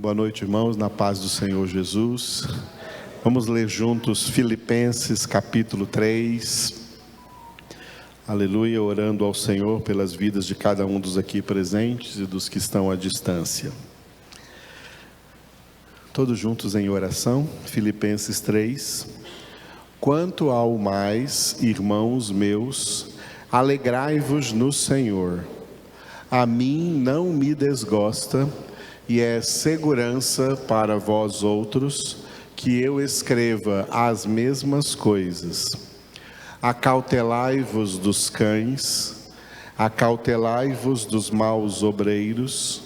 Boa noite, irmãos, na paz do Senhor Jesus. Vamos ler juntos Filipenses capítulo 3. Aleluia, orando ao Senhor pelas vidas de cada um dos aqui presentes e dos que estão à distância. Todos juntos em oração, Filipenses 3. Quanto ao mais, irmãos meus, alegrai-vos no Senhor. A mim não me desgosta, e é segurança para vós outros que eu escreva as mesmas coisas. Acautelai-vos dos cães, acautelai-vos dos maus obreiros,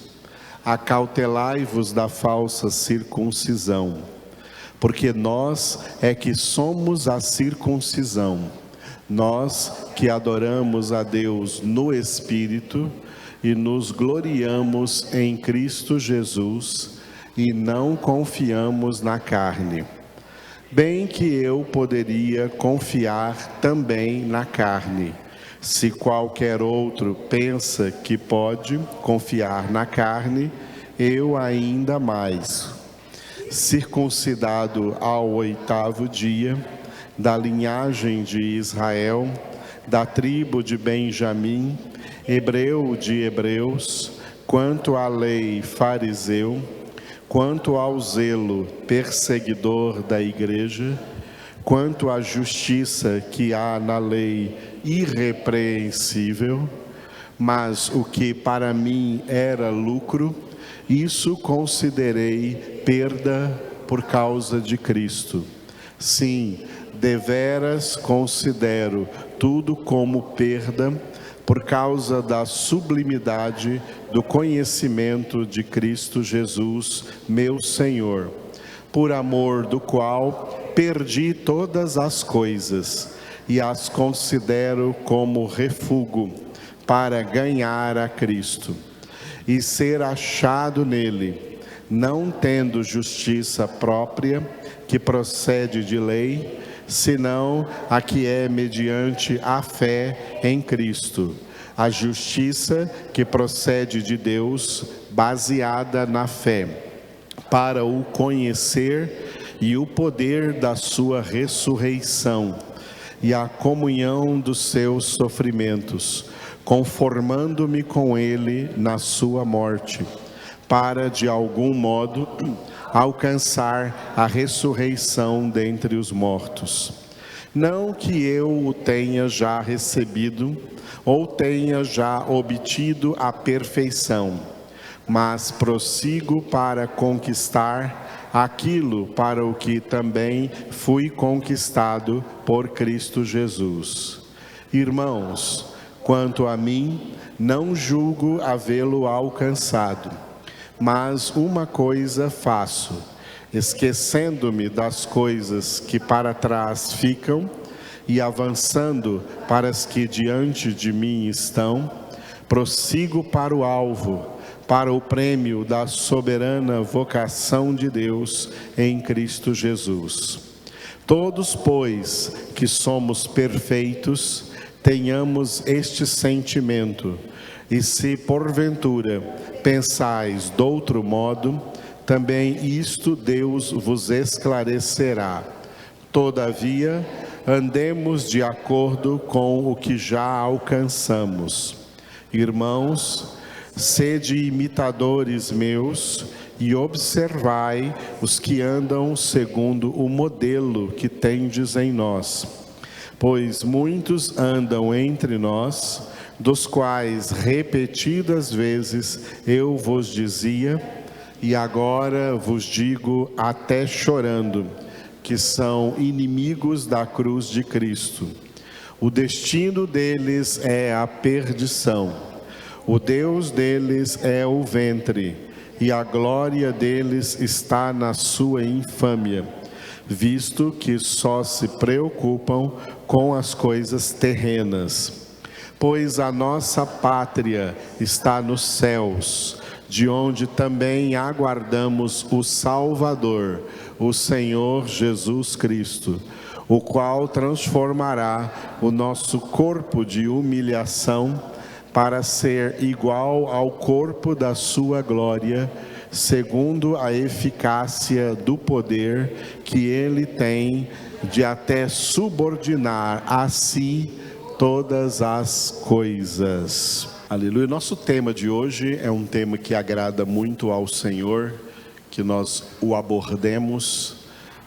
acautelai-vos da falsa circuncisão, porque nós é que somos a circuncisão, nós que adoramos a Deus no Espírito e nos gloriamos em Cristo Jesus e não confiamos na carne. Bem que eu poderia confiar também na carne, se qualquer outro pensa que pode confiar na carne, eu ainda mais. Circuncidado ao 8º dia, da linhagem de Israel, da tribo de Benjamim, hebreu de hebreus, quanto à lei fariseu, quanto ao zelo perseguidor da igreja, quanto à justiça que há na lei irrepreensível, mas o que para mim era lucro, isso considerei perda por causa de Cristo. Sim, deveras considero tudo como perda, por causa da sublimidade do conhecimento de Cristo Jesus, meu Senhor, por amor do qual perdi todas as coisas e as considero como refúgio para ganhar a Cristo e ser achado nele, não tendo justiça própria que procede de lei, senão a que é mediante a fé em Cristo, a justiça que procede de Deus, baseada na fé, para o conhecer e o poder da sua ressurreição e a comunhão dos seus sofrimentos, conformando-me com ele na sua morte, para de algum modo alcançar a ressurreição dentre os mortos. Não que eu o tenha já recebido, ou tenha já obtido a perfeição, mas prossigo para conquistar aquilo para o que também fui conquistado por Cristo Jesus. Irmãos, quanto a mim, não julgo havê-lo alcançado, mas uma coisa faço, esquecendo-me das coisas que para trás ficam e avançando para as que diante de mim estão, prossigo para o alvo, para o prêmio da soberana vocação de Deus em Cristo Jesus. Todos, pois, que somos perfeitos, tenhamos este sentimento, e se porventura pensais de outro modo, também isto Deus vos esclarecerá. Todavia, andemos de acordo com o que já alcançamos. Irmãos, sede imitadores meus e observai os que andam segundo o modelo que tendes em nós. Pois muitos andam entre nós, dos quais repetidas vezes eu vos dizia, e agora vos digo até chorando, que são inimigos da cruz de Cristo. O destino deles é a perdição, o Deus deles é o ventre, e a glória deles está na sua infâmia, visto que só se preocupam com as coisas terrenas. Pois a nossa pátria está nos céus, de onde também aguardamos o Salvador, o Senhor Jesus Cristo, o qual transformará o nosso corpo de humilhação para ser igual ao corpo da sua glória, segundo a eficácia do poder que ele tem de até subordinar a si todas as coisas. Aleluia. Nosso tema de hoje é um tema que agrada muito ao Senhor, que nós o abordemos.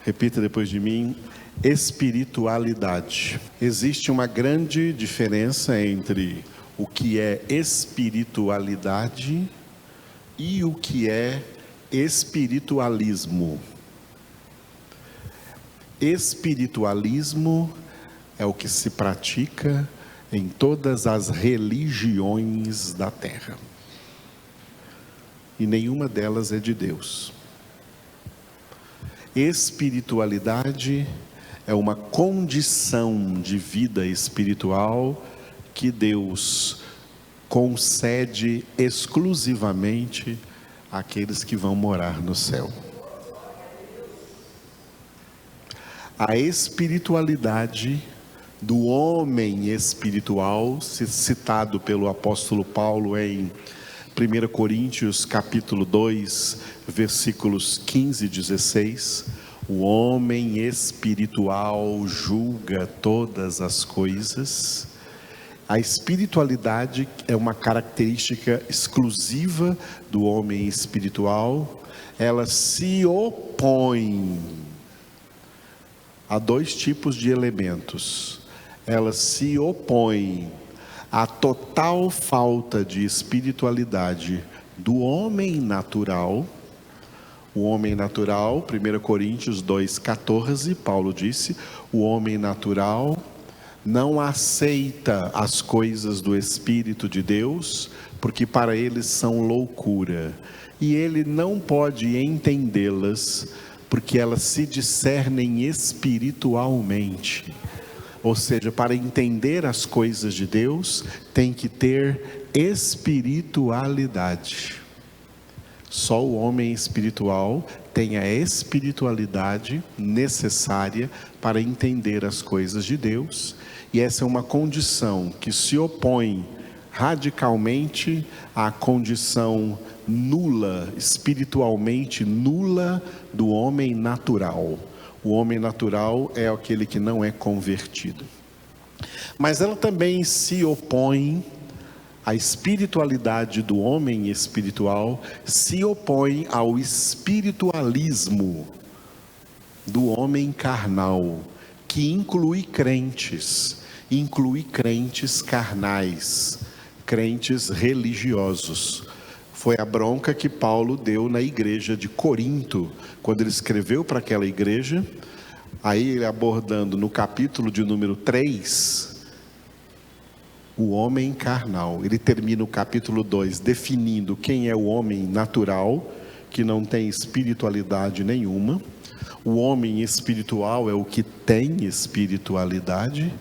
Repita depois de mim: espiritualidade. Existe uma grande diferença entre o que é espiritualidade e o que é espiritualismo. Espiritualismo é o que se pratica em todas as religiões da terra, e nenhuma delas é de Deus. Espiritualidade é uma condição de vida espiritual que Deus concede exclusivamente àqueles que vão morar no céu. A espiritualidade do homem espiritual, citado pelo apóstolo Paulo em 1 Coríntios capítulo 2, versículos 15 e 16, o homem espiritual julga todas as coisas. A espiritualidade é uma característica exclusiva do homem espiritual. Ela se opõe a dois tipos de elementos. Ela se opõe à total falta de espiritualidade do homem natural. O homem natural, 1 Coríntios 2,14, Paulo disse: o homem natural não aceita as coisas do Espírito de Deus, porque para eles são loucura, e ele não pode entendê-las, porque elas se discernem espiritualmente. Ou seja, para entender as coisas de Deus, tem que ter espiritualidade. Só o homem espiritual tem a espiritualidade necessária para entender as coisas de Deus, e essa é uma condição que se opõe radicalmente à condição nula, espiritualmente nula, do homem natural. O homem natural é aquele que não é convertido. Mas ela também se opõe, a espiritualidade do homem espiritual se opõe ao espiritualismo do homem carnal, que inclui crentes carnais, crentes religiosos. Foi a bronca que Paulo deu na igreja de Corinto, quando ele escreveu para aquela igreja. Aí ele abordando no capítulo de número 3, o homem carnal. Ele termina o capítulo 2 definindo quem é o homem natural, que não tem espiritualidade nenhuma. O homem espiritual é o que tem espiritualidade.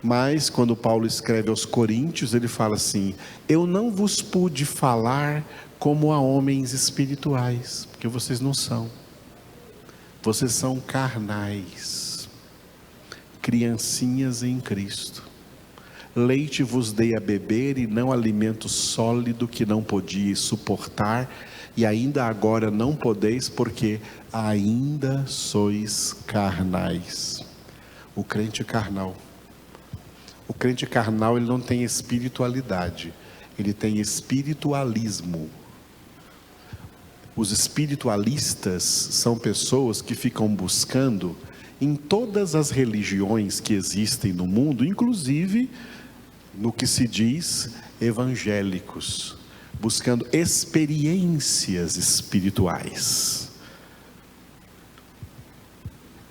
Mas quando Paulo escreve aos Coríntios, ele fala assim: eu não vos pude falar como a homens espirituais, porque vocês não são. Vocês são carnais, criancinhas em Cristo. Leite vos dei a beber e não alimento sólido, que não podíeis suportar, e ainda agora não podeis, porque ainda sois carnais. O crente carnal, ele não tem espiritualidade, ele tem espiritualismo. Os espiritualistas são pessoas que ficam buscando em todas as religiões que existem no mundo, inclusive no que se diz evangélicos, buscando experiências espirituais.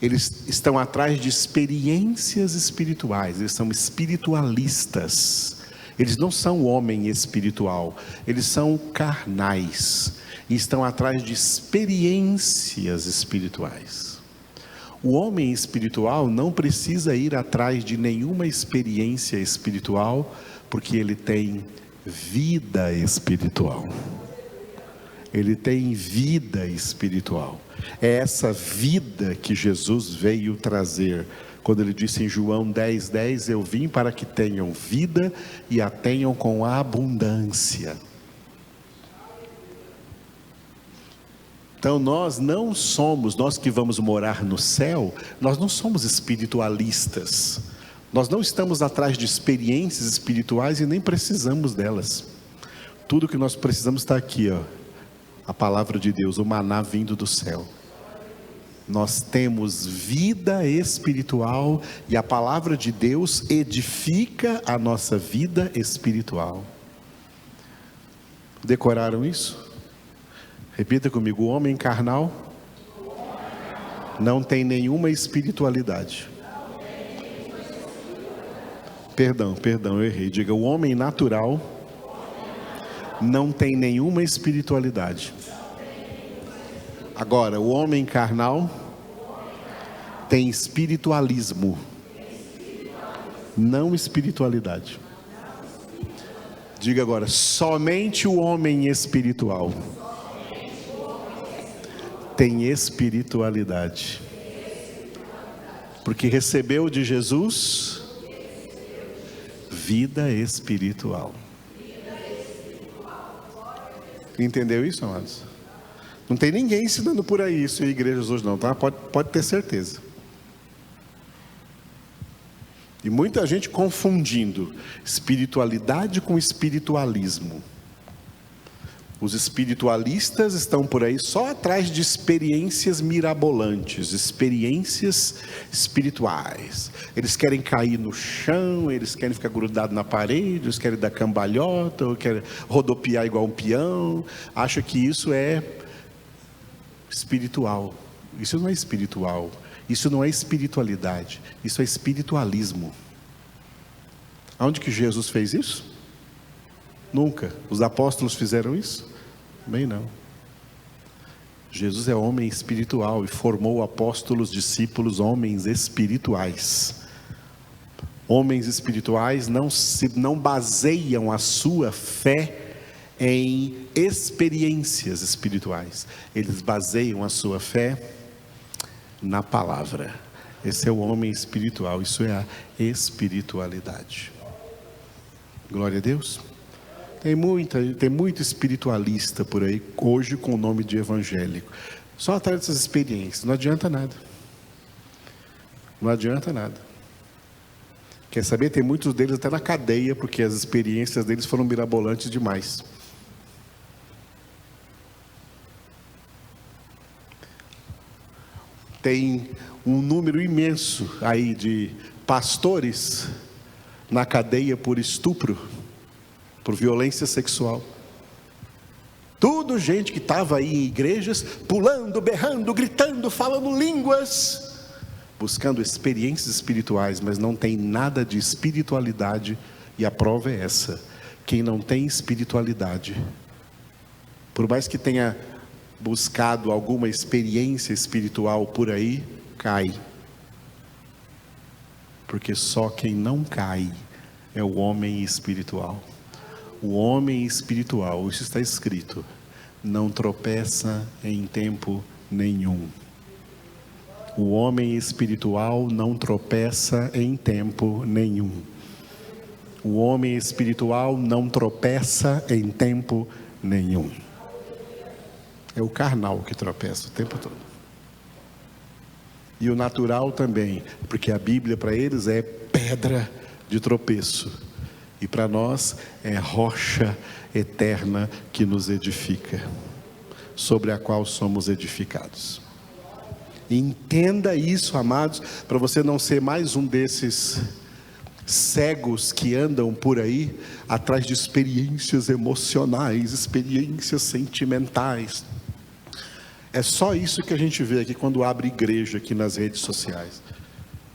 Eles estão atrás de experiências espirituais, eles são espiritualistas. Eles não são homem espiritual, eles são carnais e estão atrás de experiências espirituais. O homem espiritual não precisa ir atrás de nenhuma experiência espiritual, porque ele tem vida espiritual. Ele tem vida espiritual. É essa vida que Jesus veio trazer. Quando ele disse em João 10:10, eu vim para que tenham vida e a tenham com abundância. Então nós que vamos morar no céu, nós não somos espiritualistas. Nós não estamos atrás de experiências espirituais e nem precisamos delas. Tudo que nós precisamos está aqui, ó, a palavra de Deus, o maná vindo do céu. Nós temos vida espiritual e a palavra de Deus edifica a nossa vida espiritual. Decoraram isso? Repita comigo: o homem carnal não tem nenhuma espiritualidade. Perdão, eu errei. Diga: o homem natural não tem nenhuma espiritualidade. Agora, o homem carnal tem espiritualismo, não espiritualidade. Diga agora: somente o homem espiritual tem espiritualidade, porque recebeu de Jesus vida espiritual. Entendeu isso, amados? Não tem ninguém ensinando por aí isso em igrejas hoje não, tá? Pode ter certeza. E muita gente confundindo espiritualidade com espiritualismo. Os espiritualistas estão por aí só atrás de experiências mirabolantes, experiências espirituais. Eles querem cair no chão, eles querem ficar grudados na parede, eles querem dar cambalhota, ou querem rodopiar igual um peão. Acham que isso é espiritual. Isso não é espiritual. Isso não é espiritualidade. Isso é espiritualismo. Aonde que Jesus fez isso? Nunca. Os apóstolos fizeram isso? Bem não. Jesus é homem espiritual e formou apóstolos, discípulos, homens espirituais. Homens espirituais não baseiam a sua fé em experiências espirituais. Eles baseiam a sua fé na palavra. Esse é o homem espiritual, isso é a espiritualidade. Glória a Deus. Tem muito espiritualista por aí, hoje com o nome de evangélico. Só atrás dessas experiências, não adianta nada. Não adianta nada. Quer saber? Tem muitos deles até na cadeia, porque as experiências deles foram mirabolantes demais. Tem um número imenso aí de pastores na cadeia por estupro, por violência sexual. Tudo gente que estava aí em igrejas, pulando, berrando, gritando, falando línguas, buscando experiências espirituais, mas não tem nada de espiritualidade. E a prova é essa: quem não tem espiritualidade, por mais que tenha buscado alguma experiência espiritual por aí, cai. Porque só quem não cai é o homem espiritual. O homem espiritual, isso está escrito, não tropeça em tempo nenhum. O homem espiritual não tropeça em tempo nenhum. O homem espiritual não tropeça em tempo nenhum. É o carnal que tropeça o tempo todo. E o natural também, porque a Bíblia para eles é pedra de tropeço. E para nós é rocha eterna que nos edifica, sobre a qual somos edificados. Entenda isso, amados, para você não ser mais um desses cegos que andam por aí atrás de experiências emocionais, experiências sentimentais. É só isso que a gente vê aqui quando abre igreja aqui nas redes sociais.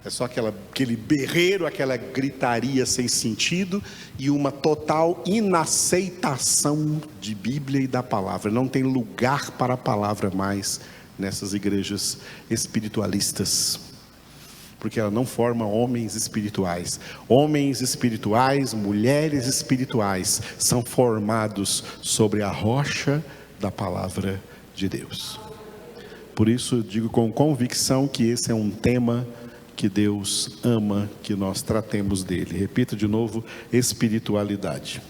É só aquele berreiro, aquela gritaria sem sentido e uma total inaceitação de Bíblia e da palavra. Não tem lugar para a palavra mais nessas igrejas espiritualistas, porque ela não forma homens espirituais. Homens espirituais, mulheres espirituais são formados sobre a rocha da palavra de Deus. Por isso eu digo com convicção que esse é um tema que Deus ama que nós tratemos dele. Repita de novo: espiritualidade.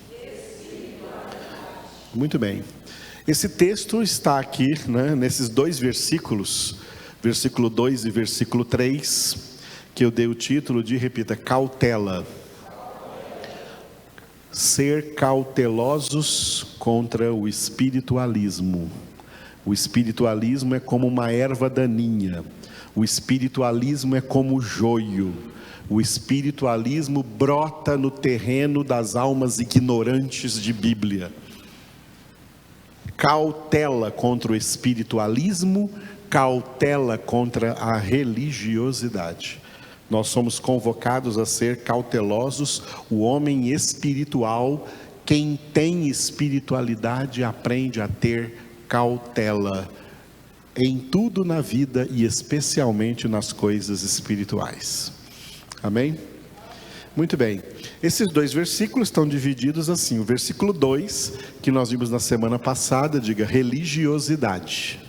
Muito bem. Esse texto está aqui, né, nesses dois versículos, versículo 2 e versículo 3, que eu dei o título de, repita, cautela. Ser cautelosos contra o espiritualismo. O espiritualismo é como uma erva daninha. O espiritualismo é como joio. O espiritualismo brota no terreno das almas ignorantes de Bíblia. Cautela contra o espiritualismo, cautela contra a religiosidade. Nós somos convocados a ser cautelosos. O homem espiritual, quem tem espiritualidade, aprende a ter cautela em tudo na vida e especialmente nas coisas espirituais. Amém? Muito bem. Esses dois versículos estão divididos assim. O versículo 2, que nós vimos na semana passada, diga religiosidade.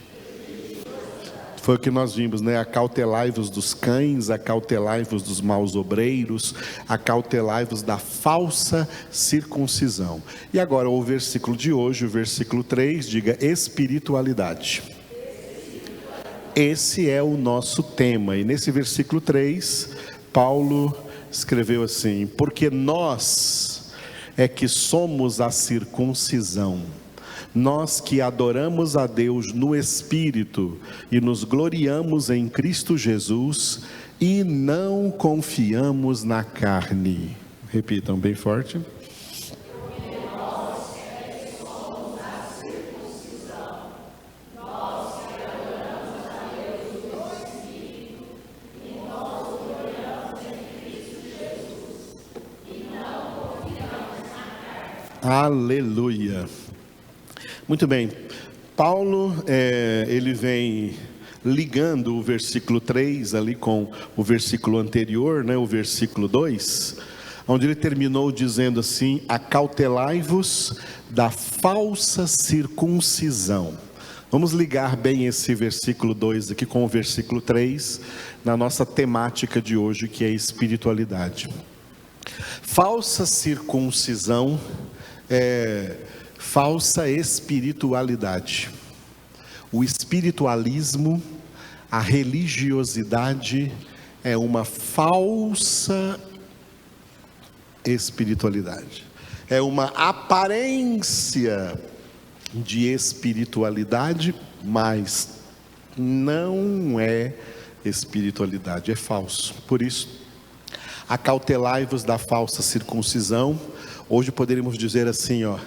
Foi o que nós vimos, né? Acautelai-vos dos cães, acautelai-vos dos maus obreiros, acautelai-vos da falsa circuncisão. E agora o versículo de hoje, o versículo 3, diga espiritualidade. Esse é o nosso tema. E nesse versículo 3, Paulo escreveu assim: porque nós é que somos a circuncisão, nós que adoramos a Deus no Espírito e nos gloriamos em Cristo Jesus e não confiamos na carne. Repitam bem forte. Aleluia. Muito bem, Paulo, ele vem ligando o versículo 3 ali com o versículo anterior, né, o versículo 2, onde ele terminou dizendo assim: acautelai-vos da falsa circuncisão. Vamos ligar bem esse versículo 2 aqui com o versículo 3, na nossa temática de hoje, que é espiritualidade. Falsa circuncisão é falsa espiritualidade. O espiritualismo, a religiosidade é uma falsa espiritualidade. É uma aparência de espiritualidade, mas não é espiritualidade, é falso. Por isso, acautelai-vos da falsa circuncisão. Hoje poderíamos dizer assim, ó: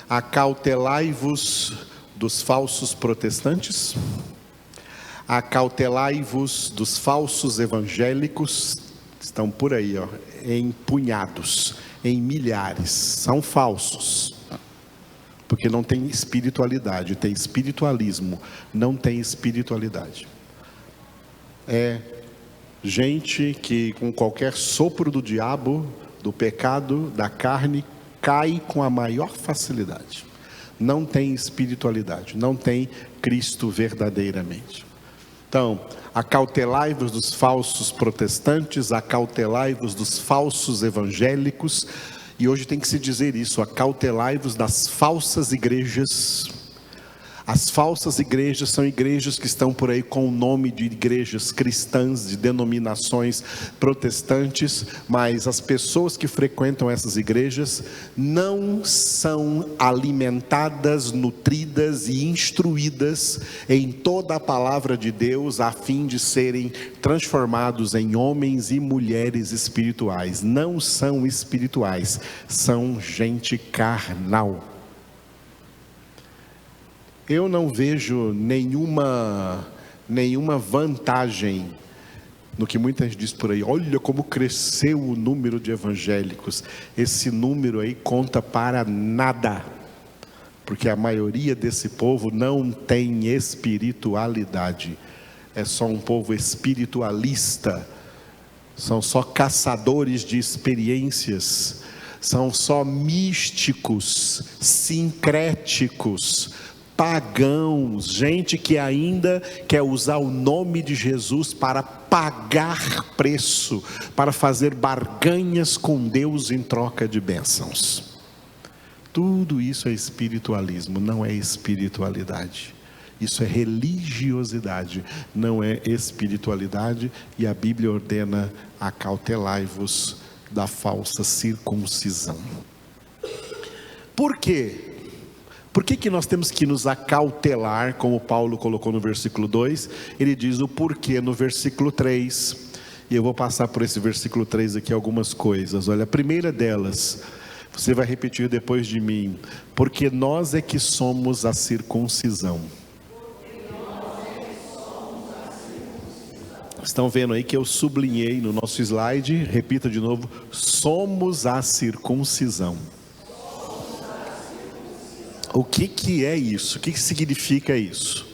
acautelai-vos dos falsos protestantes, acautelai-vos dos falsos evangélicos, estão por aí, ó, em punhados, em milhares, são falsos, porque não tem espiritualidade, tem espiritualismo, não tem espiritualidade. É gente que com qualquer sopro do diabo, do pecado, da carne, cai com a maior facilidade. Não tem espiritualidade, não tem Cristo verdadeiramente. Então, acautelai-vos dos falsos protestantes, acautelai-vos dos falsos evangélicos, e hoje tem que se dizer isso: acautelai-vos das falsas igrejas. As falsas igrejas são igrejas que estão por aí com o nome de igrejas cristãs, de denominações protestantes, mas as pessoas que frequentam essas igrejas não são alimentadas, nutridas e instruídas em toda a palavra de Deus, a fim de serem transformados em homens e mulheres espirituais. Não são espirituais, são gente carnal. Eu não vejo nenhuma vantagem no que muita gente diz por aí: olha como cresceu o número de evangélicos. Esse número aí conta para nada, porque a maioria desse povo não tem espiritualidade, é só um povo espiritualista, são só caçadores de experiências, são só místicos, sincréticos, pagãos, gente que ainda quer usar o nome de Jesus para pagar preço, para fazer barganhas com Deus em troca de bênçãos. Tudo isso é espiritualismo, não é espiritualidade. Isso é religiosidade, não é espiritualidade. E a Bíblia ordena: acautelai-vos da falsa circuncisão. Por quê? Por que nós temos que nos acautelar, como Paulo colocou no versículo 2? Ele diz o porquê no versículo 3. E eu vou passar por esse versículo 3 aqui algumas coisas. Olha, a primeira delas, você vai repetir depois de mim: porque nós é que somos a circuncisão. Estão vendo aí que eu sublinhei no nosso slide? Repita de novo: somos a circuncisão. O que é isso? O que significa isso?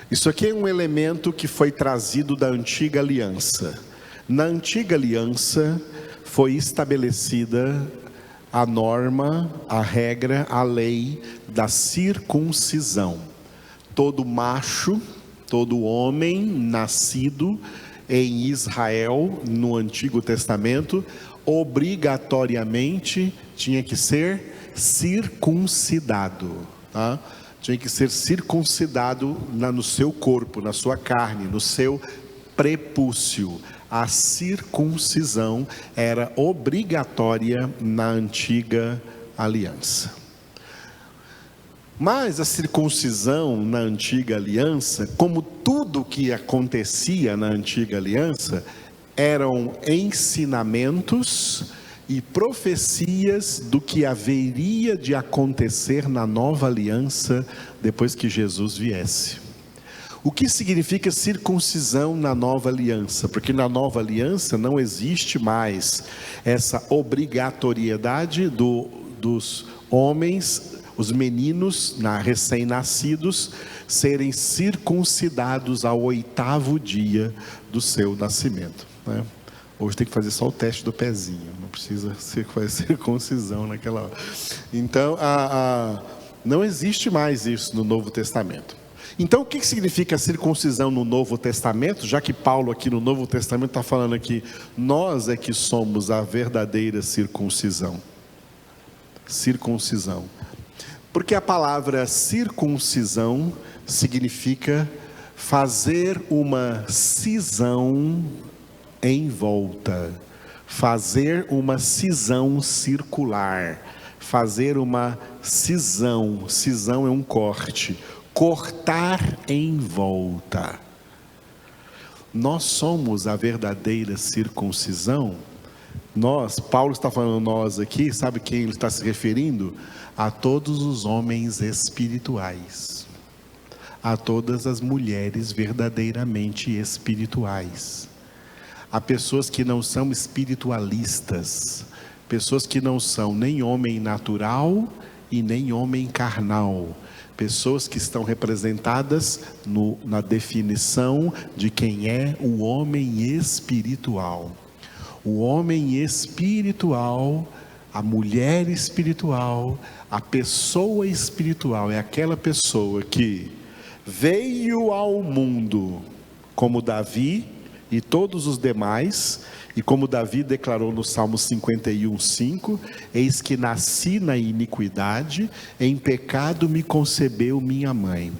Isso aqui é um elemento que foi trazido da antiga aliança. Na antiga aliança foi estabelecida a norma, a regra, a lei da circuncisão. Todo macho, todo homem nascido em Israel, no Antigo Testamento, obrigatoriamente tinha que ser circuncidado, tá? Tinha que ser circuncidado no seu corpo, na sua carne, no seu prepúcio. A circuncisão era obrigatória na antiga aliança. Mas a circuncisão na antiga aliança, como tudo que acontecia na antiga aliança, eram ensinamentos e profecias do que haveria de acontecer na nova aliança depois que Jesus viesse. O que significa circuncisão na nova aliança? Porque na nova aliança não existe mais essa obrigatoriedade dos homens, os meninos recém-nascidos, serem circuncidados ao 8º dia do seu nascimento, né? Hoje tem que fazer só o teste do pezinho, não precisa fazer circuncisão naquela hora. Então, não existe mais isso no Novo Testamento. Então, o que significa circuncisão no Novo Testamento? Já que Paulo aqui no Novo Testamento está falando aqui, nós é que somos a verdadeira circuncisão. Circuncisão. Porque a palavra circuncisão significa fazer uma cisão em volta, fazer uma cisão circular, fazer uma cisão. Cisão é um corte, cortar em volta. Nós somos a verdadeira circuncisão. Nós, Paulo está falando nós aqui, sabe quem ele está se referindo? A todos os homens espirituais, a todas as mulheres verdadeiramente espirituais. Há pessoas que não são espiritualistas, pessoas que não são nem homem natural e nem homem carnal, pessoas que estão representadas na definição de quem é o homem espiritual. O homem espiritual, a mulher espiritual, a pessoa espiritual é aquela pessoa que veio ao mundo como Davi e todos os demais, e como Davi declarou no Salmo 51:5, eis que nasci na iniquidade, em pecado me concebeu minha mãe.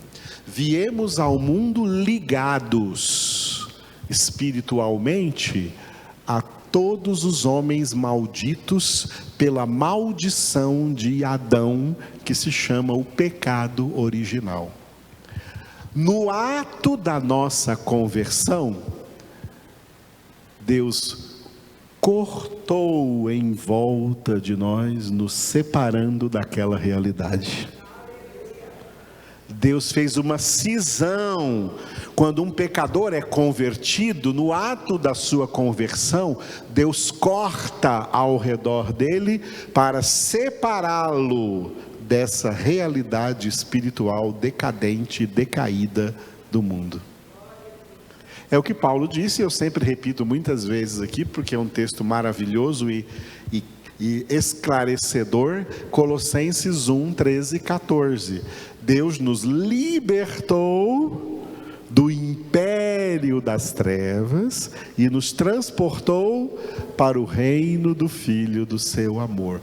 Viemos ao mundo ligados espiritualmente a todos os homens malditos pela maldição de Adão, que se chama o pecado original. No ato da nossa conversão, Deus cortou em volta de nós, nos separando daquela realidade. Deus fez uma cisão. Quando um pecador é convertido, no ato da sua conversão, Deus corta ao redor dele para separá-lo dessa realidade espiritual decadente, decaída do mundo. É o que Paulo disse, eu sempre repito muitas vezes aqui, porque é um texto maravilhoso e esclarecedor. Colossenses 1:13-14. Deus nos libertou do império das trevas e nos transportou para o reino do Filho do seu amor.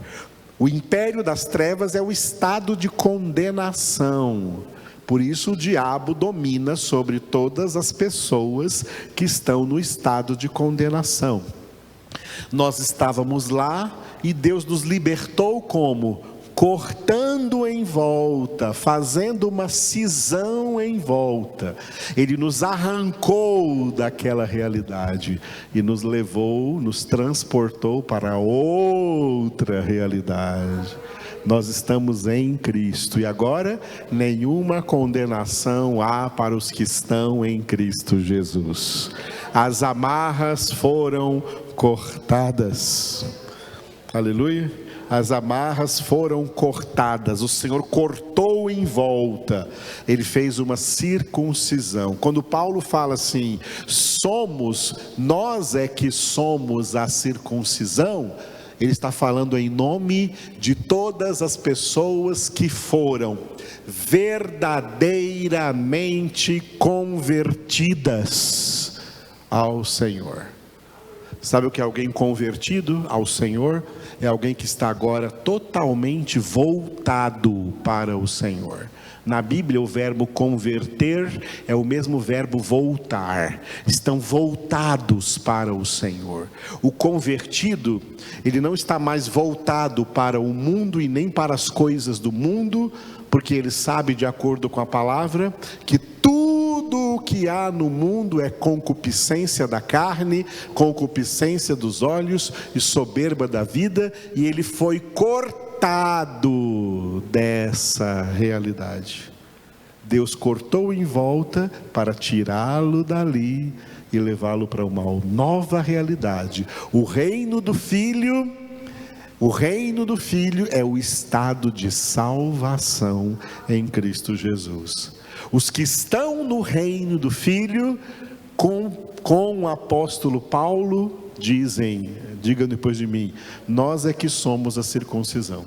O império das trevas é o estado de condenação. Por isso o diabo domina sobre todas as pessoas que estão no estado de condenação. Nós estávamos lá e Deus nos libertou como? Cortando em volta, fazendo uma cisão em volta. Ele nos arrancou daquela realidade e nos levou, nos transportou para outra realidade. Nós estamos em Cristo e agora nenhuma condenação há para os que estão em Cristo Jesus. As amarras foram cortadas. Aleluia. As amarras foram cortadas, o Senhor cortou em volta, Ele fez uma circuncisão. Quando Paulo fala assim, nós é que somos a circuncisão, ele está falando em nome de todas as pessoas que foram verdadeiramente convertidas ao Senhor. Sabe o que é alguém convertido ao Senhor? É alguém que está agora totalmente voltado para o Senhor. Na Bíblia o verbo converter é o mesmo verbo voltar. Estão voltados para o Senhor. O convertido, ele não está mais voltado para o mundo e nem para as coisas do mundo, porque ele sabe, de acordo com a palavra, que tudo o que há no mundo é concupiscência da carne, concupiscência dos olhos e soberba da vida, e ele foi cortado dessa realidade. Deus cortou em volta para tirá-lo dali e levá-lo para uma nova realidade. O reino do Filho é o estado de salvação em Cristo Jesus. Os que estão no reino do Filho, com o apóstolo Paulo, digam depois de mim, nós é que somos a circuncisão.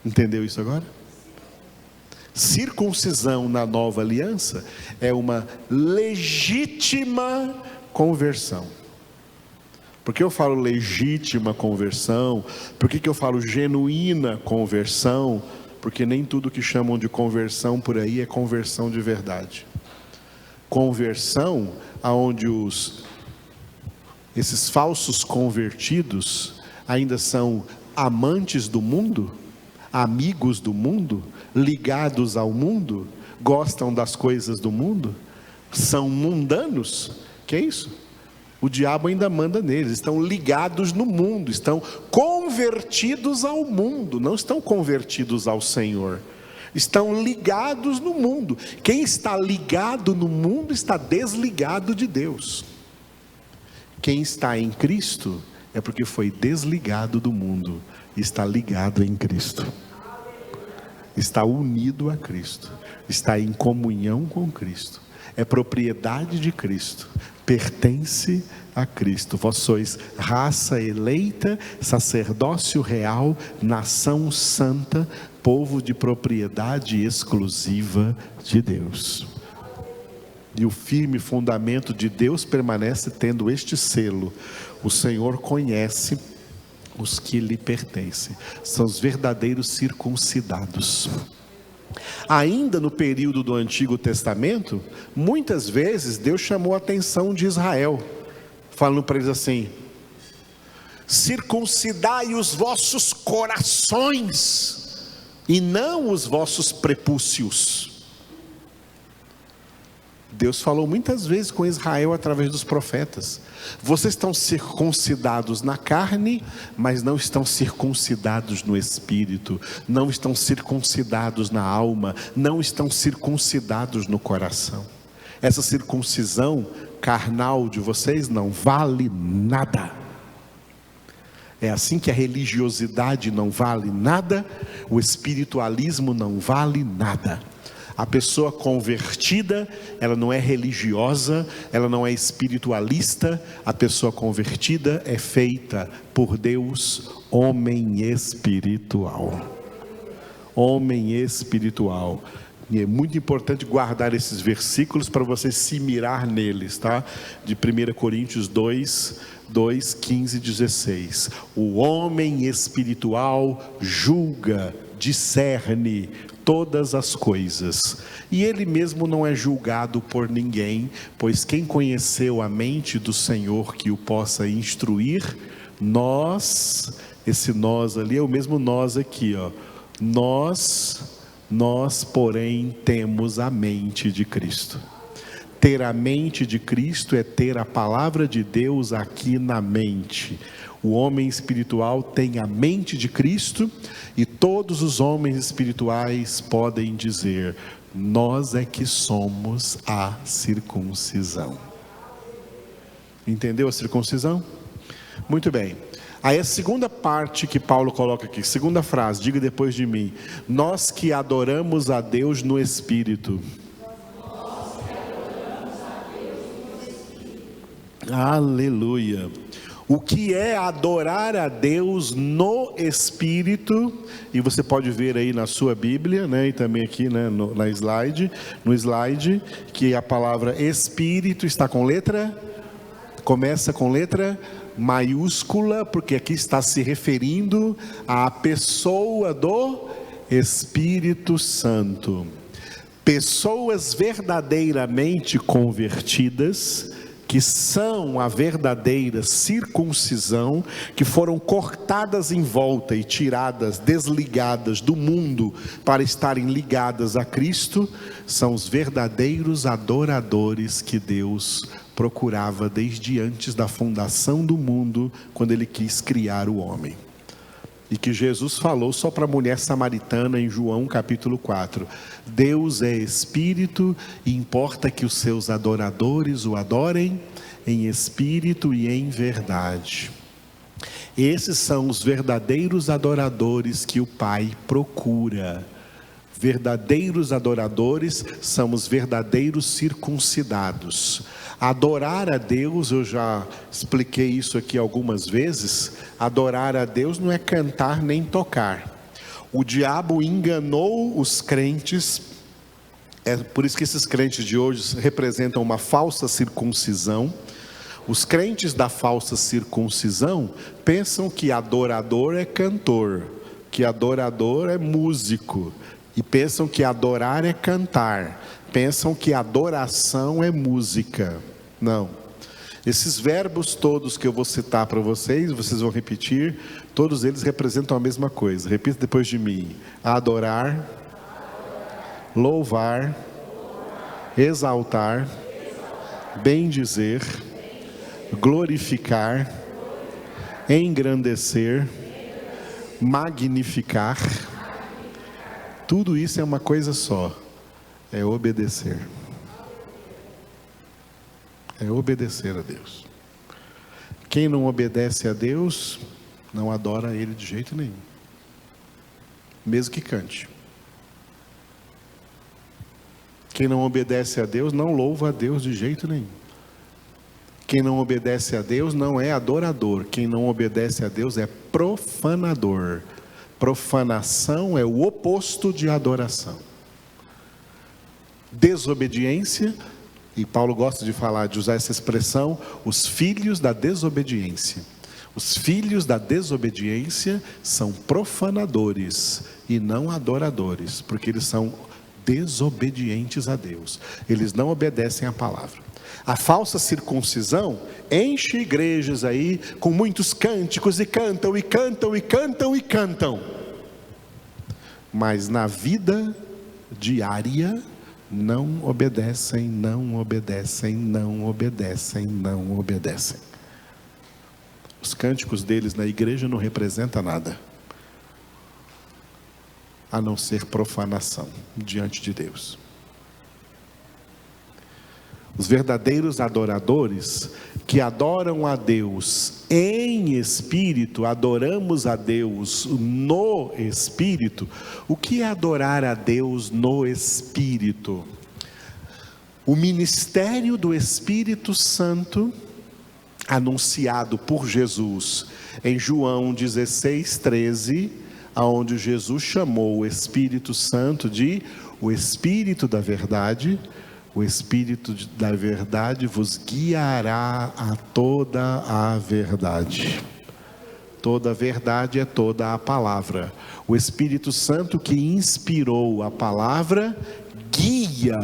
Entendeu isso agora? Circuncisão na nova aliança é uma legítima conversão. Por que eu falo legítima conversão? Por que eu falo genuína conversão? Porque nem tudo que chamam de conversão por aí é conversão de verdade. Conversão aonde esses falsos convertidos ainda são amantes do mundo, amigos do mundo, ligados ao mundo, gostam das coisas do mundo, são mundanos. Que é isso? O diabo ainda manda neles, estão ligados no mundo, estão convertidos ao mundo, não estão convertidos ao Senhor, estão ligados no mundo. Quem está ligado no mundo está desligado de Deus. Quem está em Cristo é porque foi desligado do mundo, está ligado em Cristo, está unido a Cristo, está em comunhão com Cristo, é propriedade de Cristo, pertence a Cristo. Vós sois raça eleita, sacerdócio real, nação santa, povo de propriedade exclusiva de Deus. E o firme fundamento de Deus permanece tendo este selo: o Senhor conhece os que lhe pertencem, são os verdadeiros circuncidados. Ainda no período do Antigo Testamento, muitas vezes Deus chamou a atenção de Israel, falando para eles assim: circuncidai os vossos corações e não os vossos prepúcios. Deus falou muitas vezes com Israel através dos profetas: vocês estão circuncidados na carne, mas não estão circuncidados no espírito, não estão circuncidados na alma, não estão circuncidados no coração. Essa circuncisão carnal de vocês não vale nada. É assim que a religiosidade não vale nada, o espiritualismo não vale nada. A pessoa convertida, ela não é religiosa, ela não é espiritualista. A pessoa convertida é feita por Deus homem espiritual. Homem espiritual. E é muito importante guardar esses versículos para você se mirar neles, tá? De 1 Coríntios 2, 2, 15 e 16. O homem espiritual julga, discerne todas as coisas, e ele mesmo não é julgado por ninguém, pois quem conheceu a mente do Senhor que o possa instruir? Nós, esse nós ali é o mesmo nós aqui, ó. Nós, porém, temos a mente de Cristo. Ter a mente de Cristo é ter a palavra de Deus aqui na mente. O homem espiritual tem a mente de Cristo, e todos os homens espirituais podem dizer: nós é que somos a circuncisão. Entendeu a circuncisão? Muito bem. Aí a segunda parte que Paulo coloca aqui, segunda frase, diga depois de mim: nós que adoramos a Deus no Espírito. Aleluia. O que é adorar a Deus no Espírito? E você pode ver aí na sua Bíblia, né, e também aqui, né, no slide, que a palavra Espírito está com letra, começa com letra maiúscula, porque aqui está se referindo à pessoa do Espírito Santo. Pessoas verdadeiramente convertidas, que são a verdadeira circuncisão, que foram cortadas em volta e tiradas, desligadas do mundo para estarem ligadas a Cristo, são os verdadeiros adoradores que Deus procurava desde antes da fundação do mundo, quando Ele quis criar o homem. E que Jesus falou só para a mulher samaritana em João capítulo 4. Deus é Espírito e importa que os seus adoradores o adorem em espírito e em verdade. Esses são os verdadeiros adoradores que o Pai procura. Verdadeiros adoradores são os verdadeiros circuncidados. Adorar a Deus, eu já expliquei isso aqui algumas vezes, adorar a Deus não é cantar nem tocar. O diabo enganou os crentes, é por isso que esses crentes de hoje representam uma falsa circuncisão. Os crentes da falsa circuncisão pensam que adorador é cantor, que adorador é músico, e pensam que adorar é cantar, pensam que adoração é música. Não, esses verbos todos que eu vou citar para vocês, vocês vão repetir, todos eles representam a mesma coisa. Repita depois de mim: adorar, louvar, exaltar, bendizer, glorificar, engrandecer, magnificar. Tudo isso é uma coisa só: é obedecer. É obedecer a Deus. Quem não obedece a Deus, não adora a Ele de jeito nenhum, mesmo que cante. Quem não obedece a Deus, não louva a Deus de jeito nenhum. Quem não obedece a Deus não é adorador. Quem não obedece a Deus é profanador. Profanação é o oposto de adoração. Desobediência, e Paulo gosta de falar, de usar essa expressão, os filhos da desobediência. Os filhos da desobediência são profanadores e não adoradores, porque eles são desobedientes a Deus. Eles não obedecem à palavra. A falsa circuncisão enche igrejas aí com muitos cânticos, e cantam, e cantam, e cantam, e cantam. Mas na vida diária, não obedecem, não obedecem, não obedecem, não obedecem. Os cânticos deles na igreja não representam nada, a não ser profanação diante de Deus. Os verdadeiros adoradores, que adoram a Deus em espírito, adoramos a Deus no espírito. O que é adorar a Deus no espírito? O ministério do Espírito Santo, anunciado por Jesus em João 16:13, onde Jesus chamou o Espírito Santo de o Espírito da verdade. O Espírito da verdade vos guiará a toda a verdade. Toda a verdade é toda a palavra. O Espírito Santo que inspirou a palavra guia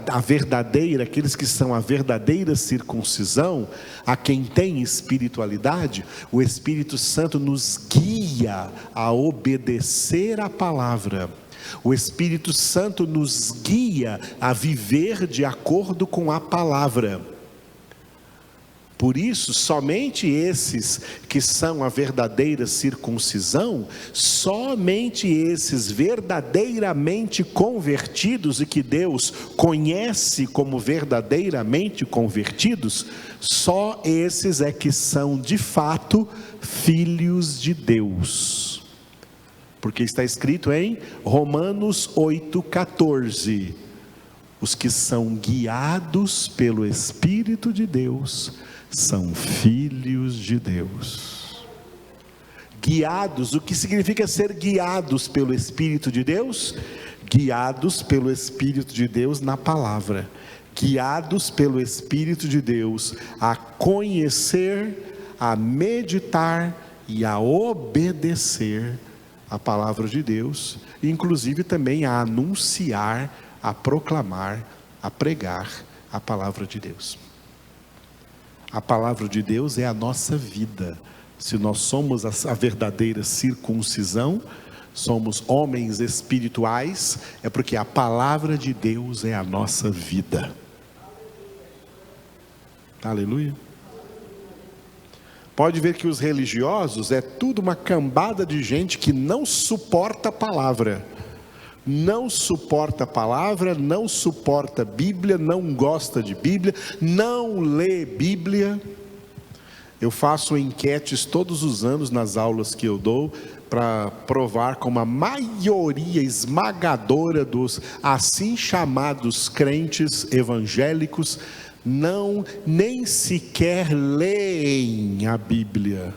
a verdadeira, aqueles que são a verdadeira circuncisão, a quem tem espiritualidade. O Espírito Santo nos guia a obedecer a palavra. O Espírito Santo nos guia a viver de acordo com a palavra. Por isso, somente esses que são a verdadeira circuncisão, somente esses verdadeiramente convertidos e que Deus conhece como verdadeiramente convertidos, só esses é que são de fato filhos de Deus. Porque está escrito em Romanos 8,14: os que são guiados pelo Espírito de Deus são filhos de Deus. Guiados, o que significa ser guiados pelo Espírito de Deus? Guiados pelo Espírito de Deus na palavra, guiados pelo Espírito de Deus a conhecer, a meditar e a obedecer a palavra de Deus, inclusive também a anunciar, a proclamar, a pregar a palavra de Deus. A palavra de Deus é a nossa vida. Se nós somos a verdadeira circuncisão, somos homens espirituais, é porque a palavra de Deus é a nossa vida. Aleluia. Pode ver que os religiosos é tudo uma cambada de gente que não suporta a palavra. Não suporta a palavra, não suporta a Bíblia, não gosta de Bíblia, não lê Bíblia. Eu faço enquetes todos os anos nas aulas que eu dou, para provar como a maioria esmagadora dos assim chamados crentes evangélicos nem sequer leem a Bíblia.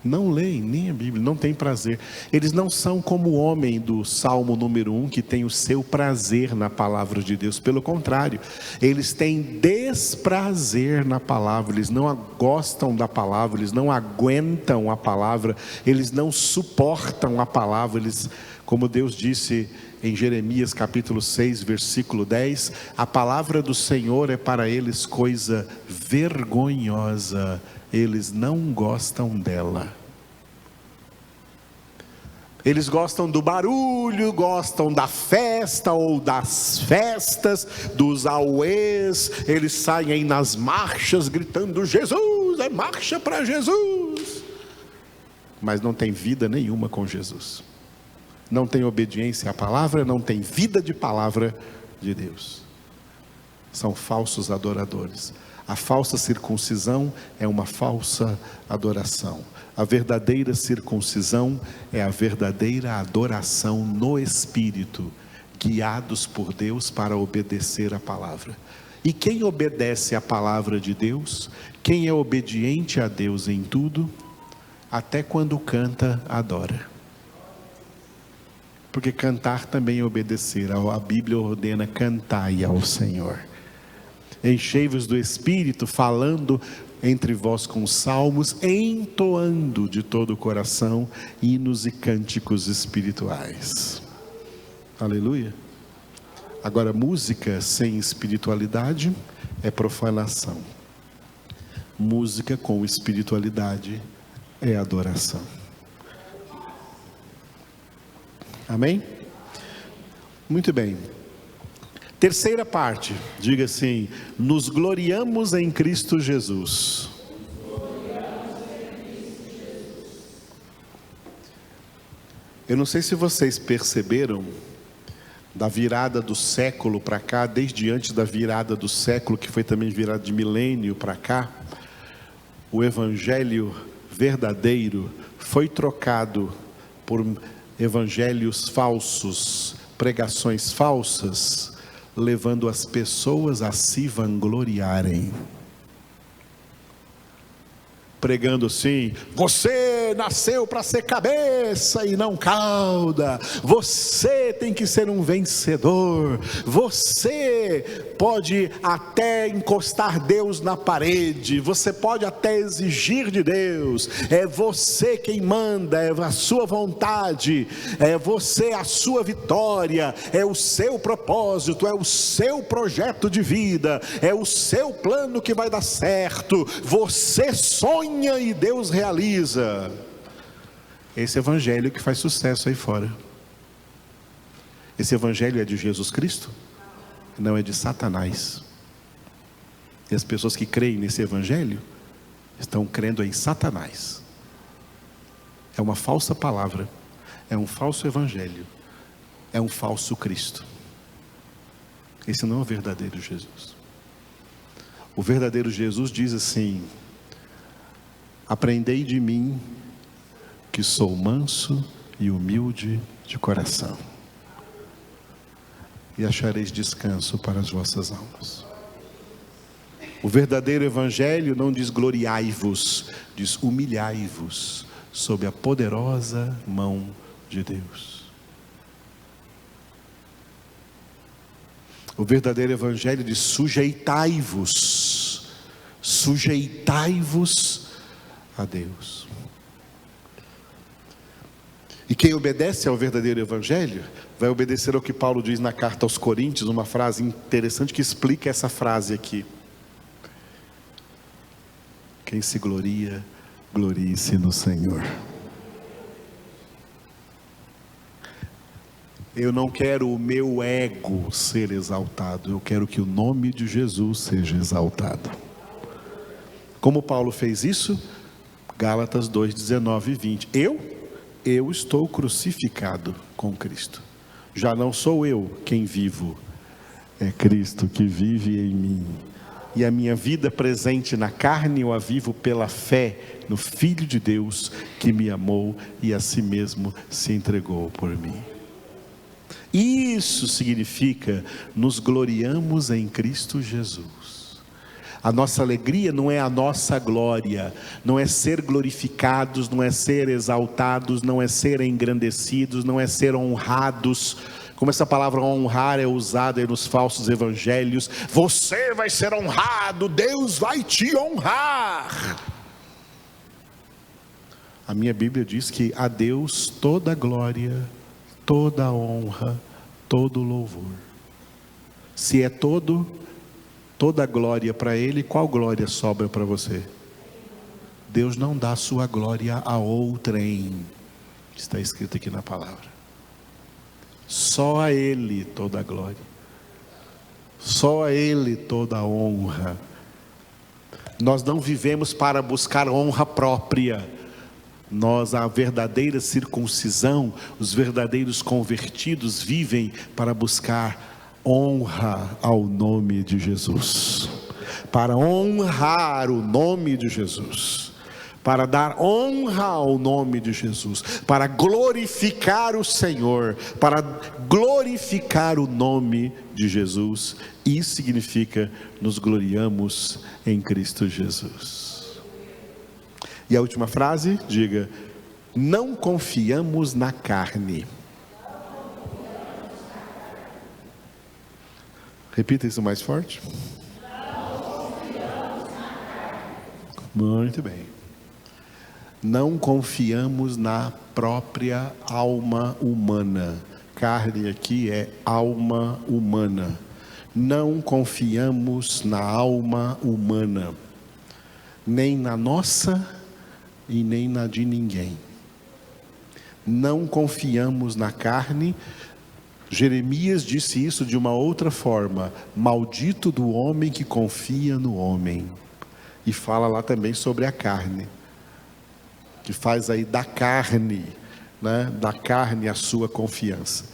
Não leem nem a Bíblia, não tem prazer. Eles não são como o homem do Salmo número 1, que tem o seu prazer na palavra de Deus. Pelo contrário, eles têm desprazer na palavra. Eles não gostam da palavra, eles não aguentam a palavra, eles não suportam a palavra. Eles, como Deus disse em Jeremias capítulo 6, versículo 10, a palavra do Senhor é para eles coisa vergonhosa. Eles não gostam dela. Eles gostam do barulho, gostam da festa ou das festas, dos auês. Eles saem aí nas marchas gritando: Jesus, é marcha para Jesus. Mas não tem vida nenhuma com Jesus. Não tem obediência à palavra, não tem vida de palavra de Deus. São falsos adoradores. A falsa circuncisão é uma falsa adoração. A verdadeira circuncisão é a verdadeira adoração no Espírito, guiados por Deus para obedecer a palavra. E quem obedece a palavra de Deus, quem é obediente a Deus em tudo, até quando canta, adora. Porque cantar também é obedecer. A Bíblia ordena: cantai ao Senhor. Enchei-vos do Espírito, falando entre vós com salmos, entoando de todo o coração hinos e cânticos espirituais. Aleluia. Agora, música sem espiritualidade é profanação. Música com espiritualidade é adoração. Amém? Muito bem. Terceira parte, diga assim: nos gloriamos em Cristo Jesus. Eu não sei se vocês perceberam, da virada do século para cá, desde antes da virada do século, que foi também virada de milênio para cá, o evangelho verdadeiro foi trocado por evangelhos falsos, pregações falsas, levando as pessoas a se vangloriarem. pregando assim: você nasceu para ser cabeça e não cauda, você tem que ser um vencedor, você pode até encostar Deus na parede, você pode até exigir de Deus, é você quem manda, é a sua vontade, é você a sua vitória, é o seu propósito, é o seu projeto de vida, é o seu plano que vai dar certo, você sonha e Deus realiza. Esse evangelho que faz sucesso aí fora. Esse evangelho é de Jesus Cristo? Não, é de Satanás. E as pessoas que creem nesse evangelho estão crendo em Satanás. É uma falsa palavra, é um falso evangelho, é um falso Cristo. Esse não é o verdadeiro Jesus. O verdadeiro Jesus diz assim: aprendei de mim, que sou manso e humilde de coração, e achareis descanso para as vossas almas. O verdadeiro evangelho não diz gloriai-vos, diz humilhai-vos sob a poderosa mão de Deus. O verdadeiro evangelho diz sujeitai-vos, sujeitai-vos a Deus. E quem obedece ao verdadeiro evangelho vai obedecer ao que Paulo diz na carta aos Coríntios, uma frase interessante que explica essa frase aqui: quem se gloria, glorie-se no Senhor. Eu não quero o meu ego ser exaltado, eu quero que o nome de Jesus seja exaltado. Como Paulo fez isso? Gálatas 2, 19 e 20. Eu estou crucificado com Cristo. Já não sou eu quem vivo, é Cristo que vive em mim. E a minha vida presente na carne eu a vivo pela fé no Filho de Deus que me amou e a si mesmo se entregou por mim. Isso significa nos gloriamos em Cristo Jesus. A nossa alegria não é a nossa glória, não é ser glorificados, não é ser exaltados, não é ser engrandecidos, não é ser honrados, como essa palavra honrar é usada aí nos falsos evangelhos. Você vai ser honrado, Deus vai te honrar. A minha Bíblia diz que a Deus toda a glória, toda a honra, todo o louvor. Se é toda a glória para Ele, qual glória sobra para você? Deus não dá sua glória a outrem, está escrito aqui na palavra. Só a Ele toda a glória, só a Ele toda a honra. Nós não vivemos para buscar honra própria. Nós, a verdadeira circuncisão, os verdadeiros convertidos vivem para buscar honra ao nome de Jesus, para honrar o nome de Jesus, para dar honra ao nome de Jesus, para glorificar o Senhor, para glorificar o nome de Jesus. Isso significa nos gloriamos em Cristo Jesus. E a última frase, diga: não confiamos na carne. Repita isso mais forte. Muito bem. Não confiamos na própria alma humana. Carne aqui é alma humana. Não confiamos na alma humana, nem na nossa e nem na de ninguém. Não confiamos na carne. Jeremias disse isso de uma outra forma: maldito do homem que confia no homem. E fala lá também sobre a carne, que faz aí da carne, né? Da carne a sua confiança.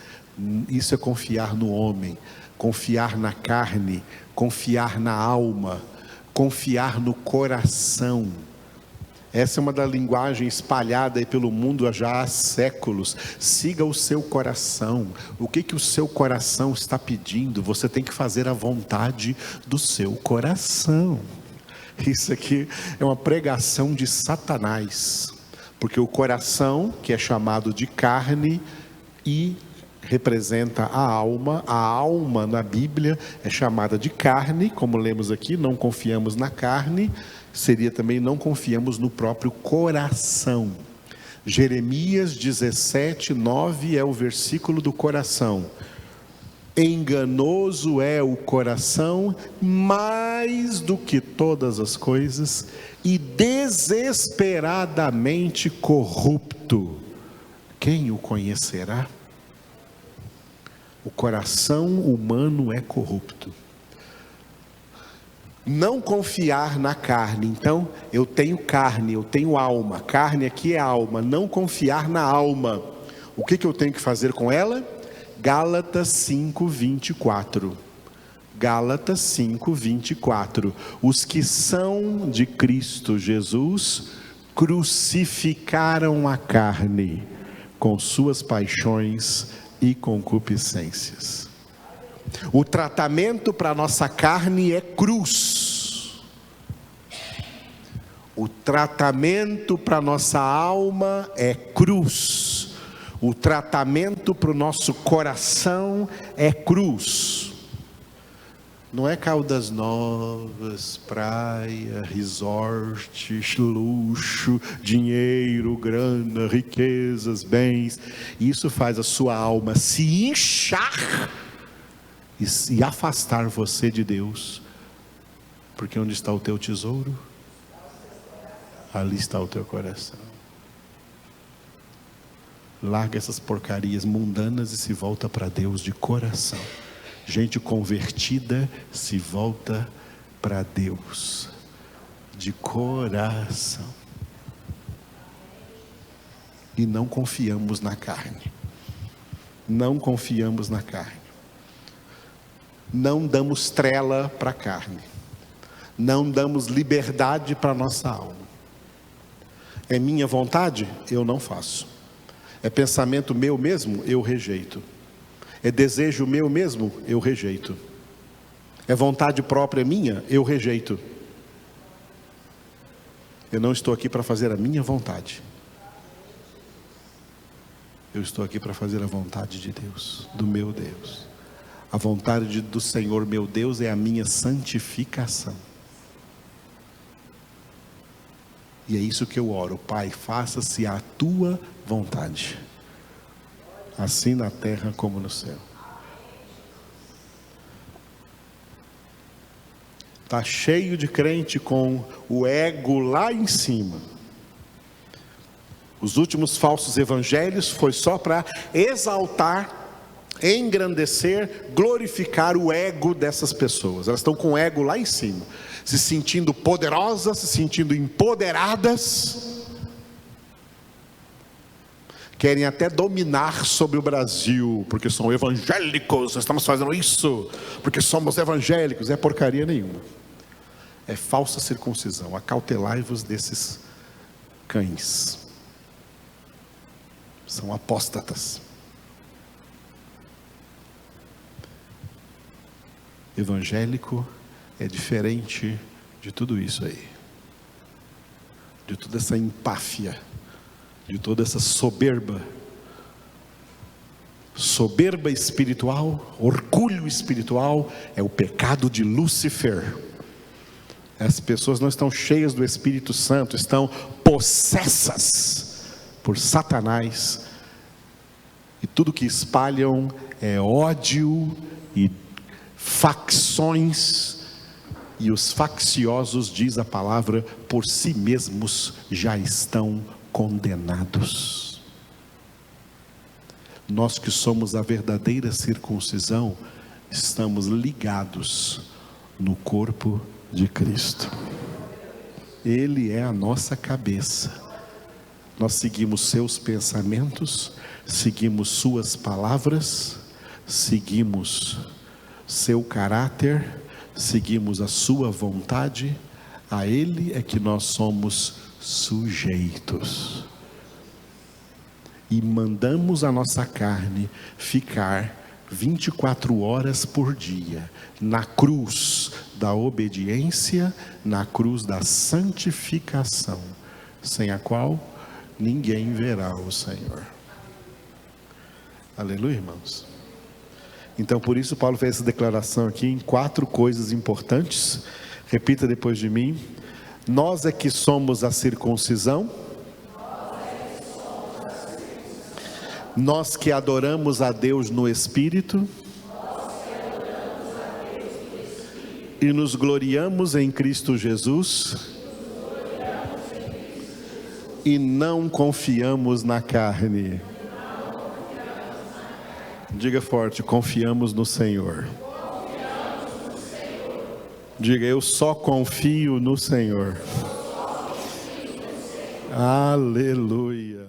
Isso é confiar no homem, confiar na carne, confiar na alma, confiar no coração. Essa é uma da linguagem espalhada aí pelo mundo já há séculos. Siga o seu coração. O que o seu coração está pedindo? Você tem que fazer a vontade do seu coração. Isso aqui é uma pregação de Satanás, porque o coração, que é chamado de carne e representa a alma na Bíblia é chamada de carne, como lemos aqui, não confiamos na carne, seria também não confiamos no próprio coração. Jeremias 17:9 é o versículo do coração. Enganoso é o coração mais do que todas as coisas e desesperadamente corrupto. Quem o conhecerá? O coração humano é corrupto. Não confiar na carne. Então, eu tenho carne, eu tenho alma. Carne aqui é alma. Não confiar na alma. O que eu tenho que fazer com ela? Gálatas 5:24. Gálatas 5:24. Os que são de Cristo Jesus crucificaram a carne com suas paixões e concupiscências. O tratamento para a nossa carne é cruz. O tratamento para a nossa alma é cruz. O tratamento para o nosso coração é cruz. Não é Caldas Novas, praia, resort, luxo, dinheiro, grana, riquezas, bens. Isso faz a sua alma se inchar e afastar você de Deus. Porque onde está o teu tesouro? Ali está o teu coração. Larga essas porcarias mundanas e se volta para Deus de coração. Gente convertida se volta para Deus de coração. E não confiamos na carne. Não confiamos na carne. Não damos trela para a carne. Não damos liberdade para a nossa alma. É minha vontade? Eu não faço. É pensamento meu mesmo? Eu rejeito. É desejo meu mesmo? Eu rejeito. É vontade própria minha? Eu rejeito. Eu não estou aqui para fazer a minha vontade. Eu estou aqui para fazer a vontade de Deus, do meu Deus. A vontade do Senhor meu Deus é a minha santificação. E é isso que eu oro: Pai, faça-se a tua vontade, assim na terra como no céu. Está cheio de crente com o ego lá em cima. Os últimos falsos evangelhos foi só para exaltar, engrandecer, glorificar o ego dessas pessoas. Elas estão com o ego lá em cima, se sentindo poderosas, se sentindo empoderadas. Querem até dominar sobre o Brasil, porque são evangélicos, nós estamos fazendo isso, porque somos evangélicos. É porcaria nenhuma. É falsa circuncisão. Acautelai-vos desses cães. São apóstatas. Evangélico é diferente de tudo isso aí, de toda essa empáfia, de toda essa soberba espiritual, orgulho espiritual. É o pecado de Lúcifer. As pessoas não estão cheias do Espírito Santo, estão possessas por Satanás, e tudo que espalham é ódio e facções, e os facciosos, diz a palavra, por si mesmos já estão condenados. Nós que somos a verdadeira circuncisão, estamos ligados no corpo de Cristo. Ele é a nossa cabeça. Nós seguimos seus pensamentos, seguimos suas palavras, seguimos seu caráter, seguimos a sua vontade. A Ele é que nós somos sujeitos. E mandamos a nossa carne ficar 24 horas por dia, na cruz da obediência, na cruz da santificação, sem a qual ninguém verá o Senhor. Aleluia, irmãos. Então, por isso Paulo fez essa declaração aqui em 4 coisas importantes. Repita depois de mim. Nós é que somos a circuncisão. Nós que adoramos a Deus no Espírito. E nos gloriamos em Cristo Jesus. E não confiamos na carne. Diga forte, confiamos no Senhor. Diga, eu só confio no Senhor. Aleluia.